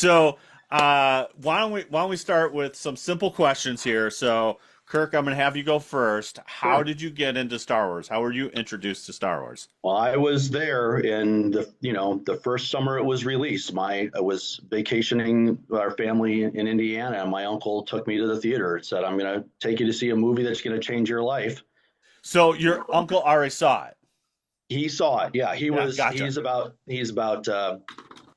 So, why don't we start with some simple questions here? So, Kirk, I'm going to have you go first. How Sure. did you get into Star Wars? How were you introduced to Star Wars? Well, I was there in the first summer it was released. I was vacationing with our family in Indiana, and my uncle took me to the theater and said, "I'm going to take you to see a movie that's going to change your life." So, your uncle already saw it. He saw it. Yeah, Yeah, gotcha, he's about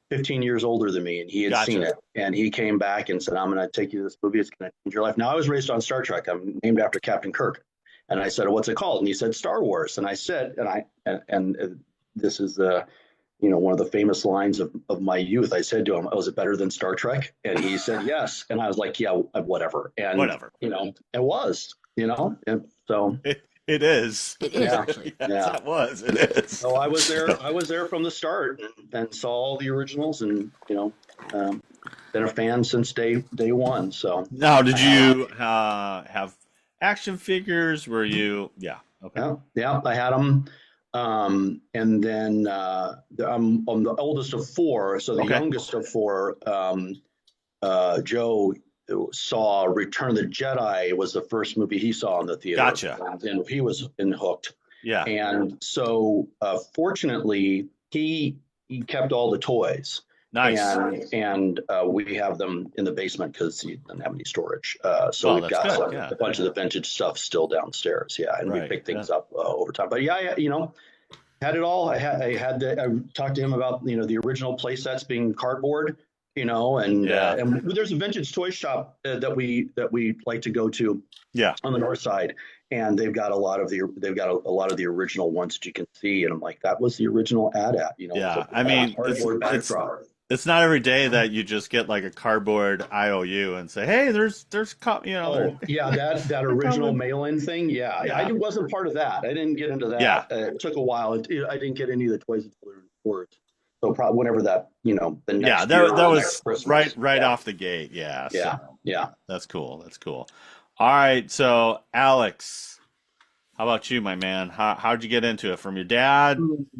15 years older than me, and he had seen gotcha. it. And he came back and said, "I'm going to take you to this movie. It's going to change your life." Now, I was raised on Star Trek. I'm named after Captain Kirk. And I said, "What's it called?" And he said, "Star Wars." And I said, and this is one of the famous lines of my youth. I said to him, "Oh, is it better than Star Trek?" And he said, "Yes." And I was like, "Yeah, whatever." And Whatever. it was, and so It is. It is yeah, actually. Yes, yeah. that was. It is. So I was there. So, I was there from the start and saw all the originals, and been a fan since day one. So now, did I have, you have action figures? Were you? Yeah. Okay. yeah, yeah, I had them. And then I'm the oldest of four, so the Okay. youngest of four, Joe, saw Return of the Jedi was the first movie he saw in the theater, Gotcha. and he was hooked. Yeah. And so, fortunately, he kept all the toys, Nice. and we have them in the basement because he doesn't have any storage. So Well, we've that's got good. Yeah. a bunch of the vintage stuff still downstairs. Yeah, and we Right. pick Yeah. things up over time. But yeah, had it all. I talked to him about the original play sets being cardboard. Yeah. And there's a vintage toy shop that we like to go to Yeah. on the north side, and they've got a lot of the original ones that you can see, and I'm like, that was the original AT-AT, with Yeah. a I mean, cardboard backdrop. it's not every day that you just get like a cardboard IOU and say, "Hey, Oh yeah, that they're original coming." mail-in thing. Yeah, I Yeah. wasn't part of that. I didn't get into Yeah. that. It took a while. I didn't get any of the toys until they were stores. So probably whenever the Yeah. next year That or the next was right Christmas. right Yeah, off the gate. Yeah. So yeah, yeah. that's cool. That's cool. All right. So Alex, how about you, my man? How'd you get into it? From your dad?